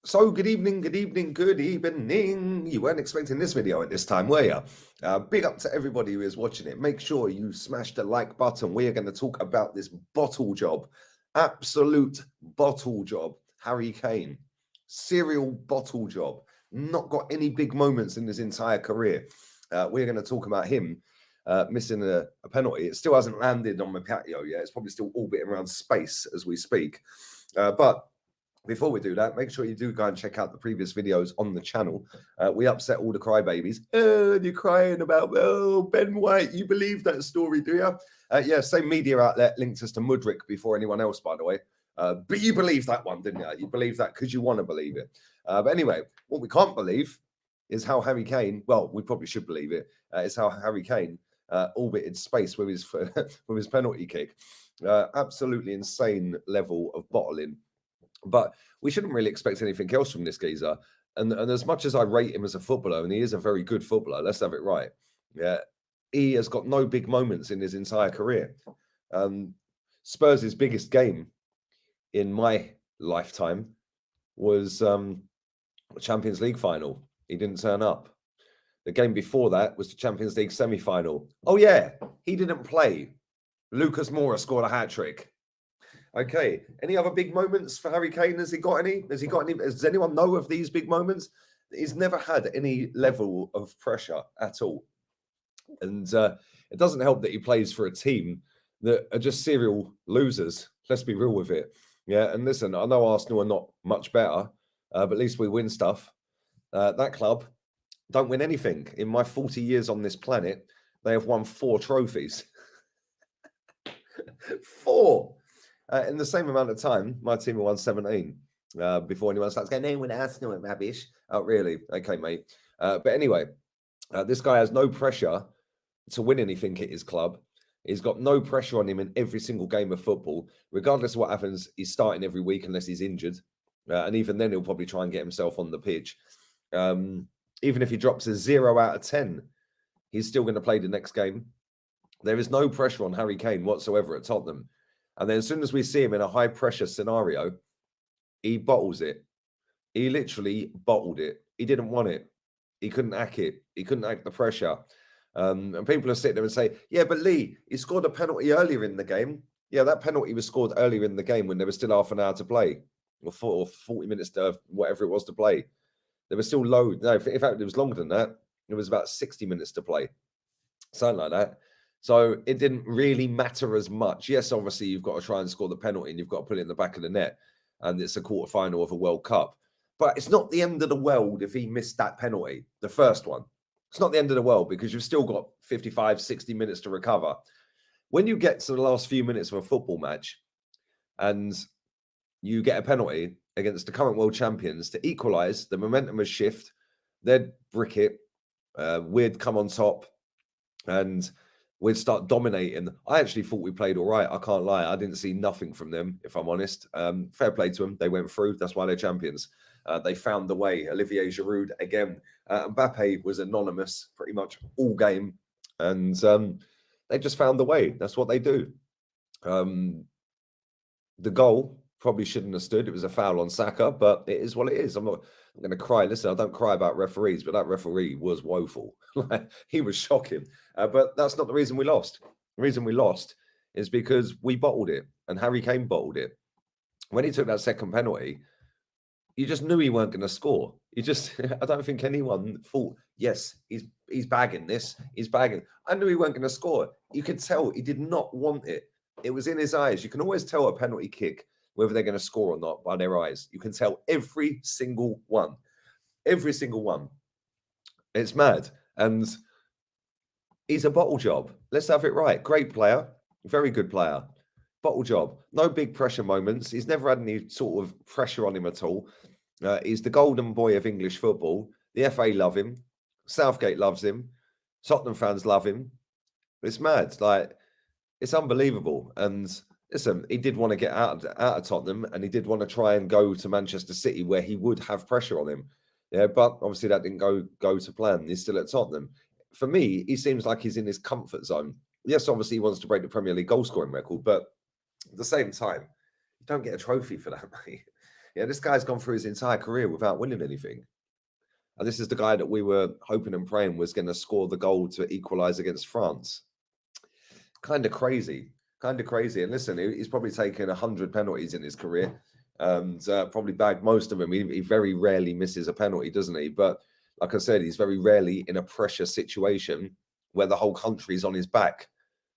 So good evening, good evening, good evening. You weren't expecting this video at this time, were you? Big up to everybody who is watching it. Make sure you smash the like button. We are going to talk about this bottle job. Absolute bottle job. Harry Kane. Serial bottle job. Not got any big moments in his entire career. We're going to talk about him missing a penalty. It still hasn't landed on my patio yet. It's probably still orbiting around space as we speak. But before we do that, make sure you do go and check out the previous videos on the channel. We upset all the crybabies. Oh, you're crying about, Ben White. You believe that story, do you? Yeah, same media outlet linked us to Mudrick before anyone else, by the way. But you believe that one, didn't you? You believe that because you want to believe it. But anyway, what we can't believe is how Harry Kane, well, we probably should believe it, is how Harry Kane orbited space with his, with his penalty kick. Absolutely insane level of bottling. But we shouldn't really expect anything else from this geezer. And as much as I rate him as a footballer, and he is a very good footballer, let's have it right. Yeah, he has got no big moments in his entire career. Spurs' biggest game in my lifetime was Champions League final. He didn't turn up. The game before that was the Champions League semi-final. Oh yeah, he didn't play. Lucas Moura scored a hat-trick. Okay. Any other big moments for Harry Kane? Has he got any? Has he got any? Does anyone know of these big moments? He's never had any level of pressure at all. And it doesn't help that he plays for a team that are just serial losers. Let's be real with it. Yeah. And listen, I know Arsenal are not much better, but at least we win stuff. That club don't win anything. In my 40 years on this planet, they have won 4 trophies. 4. In the same amount of time, my team have won 17 before anyone starts going, no, when Arsenal went rubbish. Oh, really? Okay, mate. But anyway, this guy has no pressure to win anything at his club. He's got no pressure on him in every single game of football. Regardless of what happens, he's starting every week unless he's injured. And even then, he'll probably try and get himself on the pitch. Even if he drops a 0 out of 10, he's still going to play the next game. There is no pressure on Harry Kane whatsoever at Tottenham. And then as soon as we see him in a high pressure scenario, he bottles it. He literally bottled it. He didn't want it. He couldn't act it. He couldn't act the pressure. And people are sitting there and say, yeah, but Lee, he scored a penalty earlier in the game. Yeah, that penalty was scored earlier in the game when there was still half an hour to play or 40 minutes to whatever it was to play. There was still loads. No, in fact, it was longer than that. It was about 60 minutes to play. Something like that. So it didn't really matter as much. Yes, obviously, you've got to try and score the penalty and you've got to put it in the back of the net. And it's a quarterfinal of a World Cup. But it's not the end of the world if he missed that penalty, the first one. It's not the end of the world because you've still got 55, 60 minutes to recover. When you get to the last few minutes of a football match and you get a penalty against the current world champions to equalise, the momentum has shift. They'd brick it. We'd come on top and we'd start dominating. I actually thought we played all right. I can't lie. I didn't see nothing from them, if I'm honest. Fair play to them. They went through. That's why they're champions. They found the way. Olivier Giroud, again. Mbappe was anonymous pretty much all game. And they just found the way. That's what they do. The goal probably shouldn't have stood. It was a foul on Saka, but it is what it is. I'm not going to cry. Listen, I don't cry about referees, but that referee was woeful. He was shocking. But that's not the reason we lost. The reason we lost is because we bottled it, and Harry Kane bottled it. When he took that second penalty, you just knew he weren't going to score. You just, I don't think anyone thought, yes, he's bagging this. He's bagging. I knew he weren't going to score. You could tell he did not want it. It was in his eyes. You can always tell a penalty kick whether they're going to score or not by their eyes. You can tell every single one. Every single one. It's mad. And he's a bottle job. Let's have it right. Great player. Very good player. Bottle job. No big pressure moments. He's never had any sort of pressure on him at all. He's the golden boy of English football. The FA love him. Southgate loves him. Tottenham fans love him. It's mad. Like, it's unbelievable. And listen, he did want to get out of Tottenham, and he did want to try and go to Manchester City where he would have pressure on him. Yeah, but obviously that didn't go to plan. He's still at Tottenham. For me, he seems like he's in his comfort zone. Yes, obviously he wants to break the Premier League goal scoring record, but at the same time, you don't get a trophy for that, mate. Yeah, this guy's gone through his entire career without winning anything. And this is the guy that we were hoping and praying was going to score the goal to equalise against France. Kind of crazy. Kind of crazy. And listen, he's probably taken 100 penalties in his career and probably bagged most of them. He very rarely misses a penalty, doesn't he? But like I said, he's very rarely in a pressure situation where the whole country's on his back.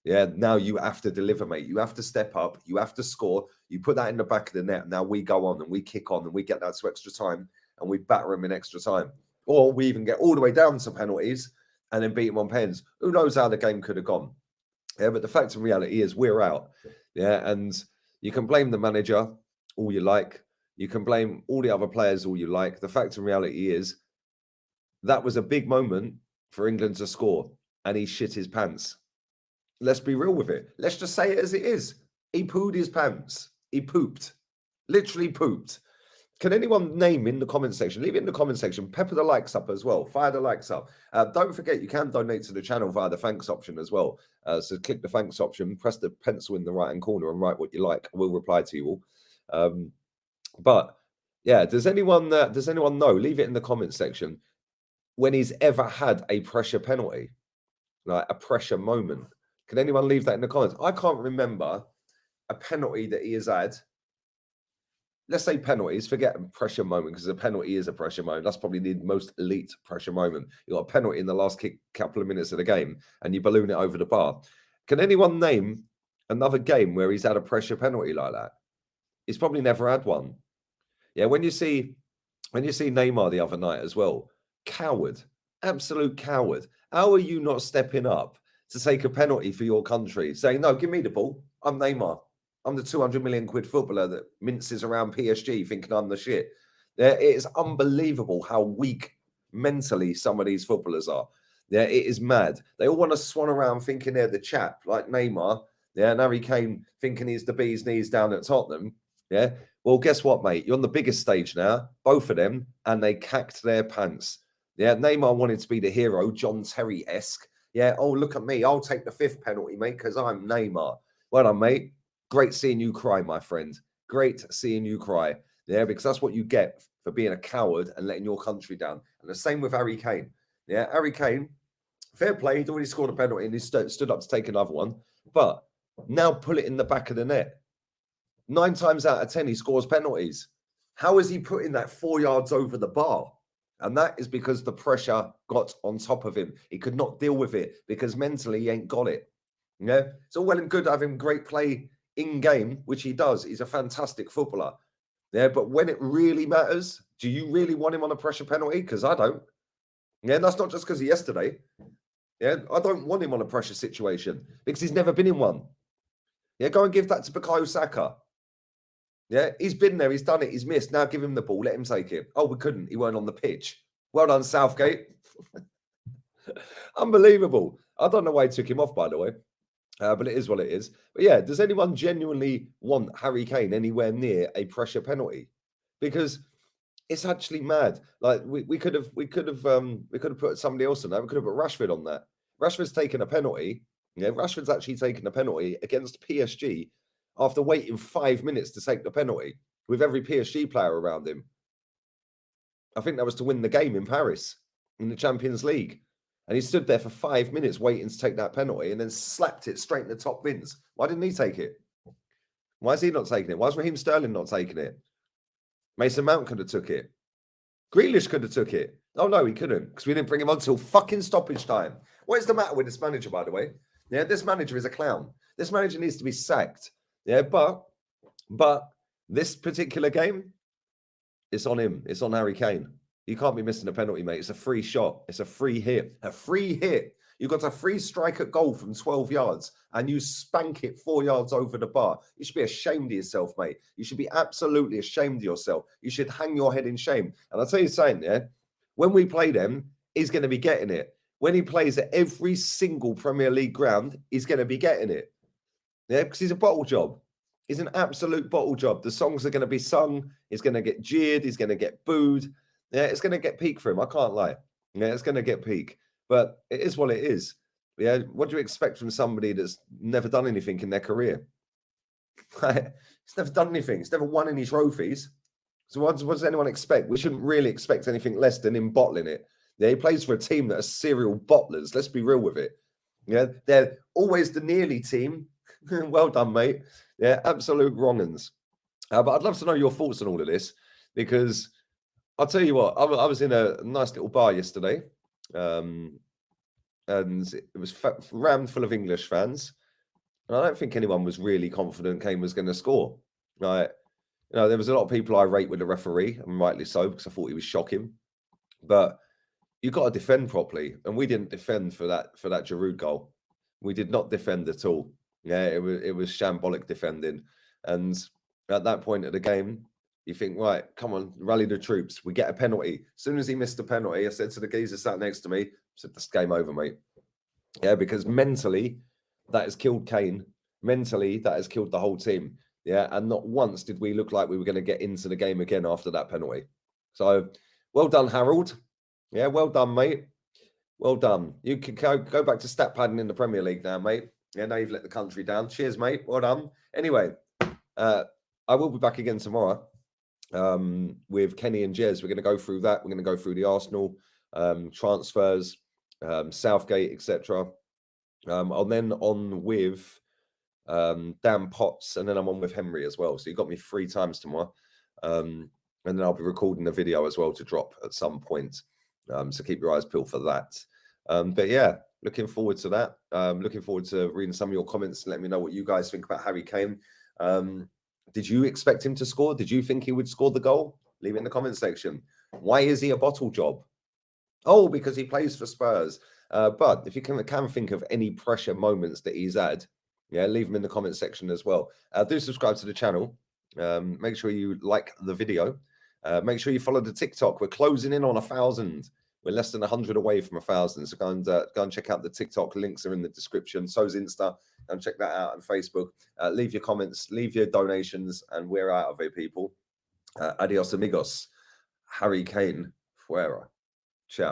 Yeah, now you have to deliver, mate. You have to step up. You have to score. You put that in the back of the net. Now we go on and we kick on and we get that to extra time and we batter them in extra time. Or we even get all the way down to penalties and then beat them on pens. Who knows how the game could have gone? Yeah, but the fact and reality is we're out. Yeah, and you can blame the manager all you like. You can blame all the other players all you like. The fact and reality is that was a big moment for England to score and he shit his pants. Let's be real with it. Let's just say it as it is. He pooed his pants. He pooped. Literally pooped. Can anyone name in the comment section? Leave it in the comment section. Pepper the likes up as well. Fire the likes up. Don't forget, you can donate to the channel via the thanks option as well. So click the thanks option, press the pencil in the right-hand corner and write what you like. We'll reply to you all. But yeah, does anyone know? Leave it in the comment section when he's ever had a pressure penalty, like a pressure moment. Can anyone leave that in the comments? I can't remember a penalty that he has had. Let's say penalties, forget pressure moment, because a penalty is a pressure moment. That's probably the most elite pressure moment. You got a penalty in the last couple of minutes of the game and you balloon it over the bar. Can anyone name another game where he's had a pressure penalty like that? He's probably never had one. Yeah, when you see Neymar the other night as well, coward, absolute coward. How are you not stepping up to take a penalty for your country, saying, no, give me the ball. I'm Neymar. I'm the 200 million quid footballer that minces around PSG thinking I'm the shit. Yeah, it is unbelievable how weak mentally some of these footballers are. Yeah, it is mad. They all want to swan around thinking they're the chap, like Neymar. Yeah, and Harry Kane thinking he's the bee's knees down at Tottenham. Yeah, well, guess what, mate? You're on the biggest stage now, both of them, and they cacked their pants. Yeah, Neymar wanted to be the hero, John Terry-esque. Yeah, oh, look at me. I'll take the 5th penalty, mate, because I'm Neymar. Well done, mate. Great seeing you cry, my friend. Great seeing you cry. Yeah, because that's what you get for being a coward and letting your country down. And the same with Harry Kane. Yeah, Harry Kane, fair play. He'd already scored a penalty and he stood up to take another one. But now pull it in the back of the net. 9 times out of 10, he scores penalties. How is he putting that 4 yards over the bar? And that is because the pressure got on top of him. He could not deal with it because mentally he ain't got it. Yeah, it's all well and good having great play in game, which he does. He's a fantastic footballer. Yeah, but when it really matters, do you really want him on a pressure penalty? Because I don't. Yeah, and that's not just because of yesterday. Yeah, I don't want him on a pressure situation because he's never been in one. Yeah, go and give that to Bukayo Saka. Yeah, he's been there, he's done it, he's missed. Now give him the ball, let him take it. Oh, we couldn't. He weren't on the pitch. Well done, Southgate. Unbelievable. I don't know why he took him off, by the way. But it is what it is. But yeah, does anyone genuinely want Harry Kane anywhere near a pressure penalty? Because it's actually mad. Like we could have put somebody else on that. We could have put Rashford on that. Rashford's taken a penalty. Yeah, Rashford's actually taken a penalty against PSG after waiting 5 minutes to take the penalty with every PSG player around him. I think that was to win the game in Paris in the Champions League. And he stood there for 5 minutes waiting to take that penalty and then slapped it straight in the top bins. Why didn't he take it? Why is he not taking it? Why is Raheem Sterling not taking it? Mason Mount could have took it. Grealish could have took it. Oh, no, he couldn't because we didn't bring him on till fucking stoppage time. What is the matter with this manager, by the way? Yeah, this manager is a clown. This manager needs to be sacked. Yeah, but this particular game, it's on him. It's on Harry Kane. You can't be missing a penalty, mate. It's a free shot. It's a free hit. A free hit. You got a free strike at goal from 12 yards and you spank it 4 yards over the bar. You should be ashamed of yourself, mate. You should be absolutely ashamed of yourself. You should hang your head in shame. And I'll tell you something, yeah? When we play them, he's going to be getting it. When he plays at every single Premier League ground, he's going to be getting it. Yeah, because he's a bottle job. He's an absolute bottle job. The songs are going to be sung. He's going to get jeered. He's going to get booed. Yeah, it's going to get peak for him. I can't lie. Yeah, it's going to get peak. But it is what it is. Yeah, what do you expect from somebody that's never done anything in their career? He's never done anything. He's never won any trophies. So what does anyone expect? We shouldn't really expect anything less than him bottling it. Yeah, he plays for a team that are serial bottlers. Let's be real with it. Yeah, they're always the nearly team. Well done, mate. Yeah, absolute wrong-uns. But I'd love to know your thoughts on all of this, because I'll tell you what, I was in a nice little bar yesterday, and it was rammed full of English fans. And I don't think anyone was really confident Kane was going to score. Right? There was a lot of people irate with the referee, and rightly so, because I thought he was shocking. But you've got to defend properly, and we didn't defend for that Giroud goal. We did not defend at all. Yeah, it was shambolic defending, and at that point of the game, you think, right, come on, rally the troops. We get a penalty. As soon as he missed the penalty, I said to the geezer sat next to me, I said, "This game over, mate." Yeah, because mentally, that has killed Kane. Mentally, that has killed the whole team. Yeah, and not once did we look like we were going to get into the game again after that penalty. So, well done, Harold. Yeah, well done, mate. Well done. You can go back to stat padding in the Premier League now, mate. Yeah, now you've let the country down. Cheers, mate. Well done. Anyway, I will be back again tomorrow with Kenny and Jez. We're going to go through that. We're going to go through the Arsenal transfers, Southgate, etc. I'm then on with Dan Potts, and then I'm on with Henry as well. So you got me 3 times tomorrow. And then I'll be recording a video as well to drop at some point. So keep your eyes peeled for that. But yeah, looking forward to that. Looking forward to reading some of your comments and let me know what you guys think about Harry Kane. Did you expect him to score? Did you think he would score the goal? Leave it in the comment section. Why is he a bottle job? Oh, because he plays for Spurs. But if you can think of any pressure moments that he's had, yeah, leave them in the comment section as well. Do subscribe to the channel. Make sure you like the video. Make sure you follow the TikTok. We're closing in on 1,000. We're less than 100 away from 1,000. So go and check out the TikTok. Links are in the description. So's Insta. And check that out on Facebook. Leave your comments, leave your donations, and we're out of here, people. Adios, amigos. Harry Kane, fuera.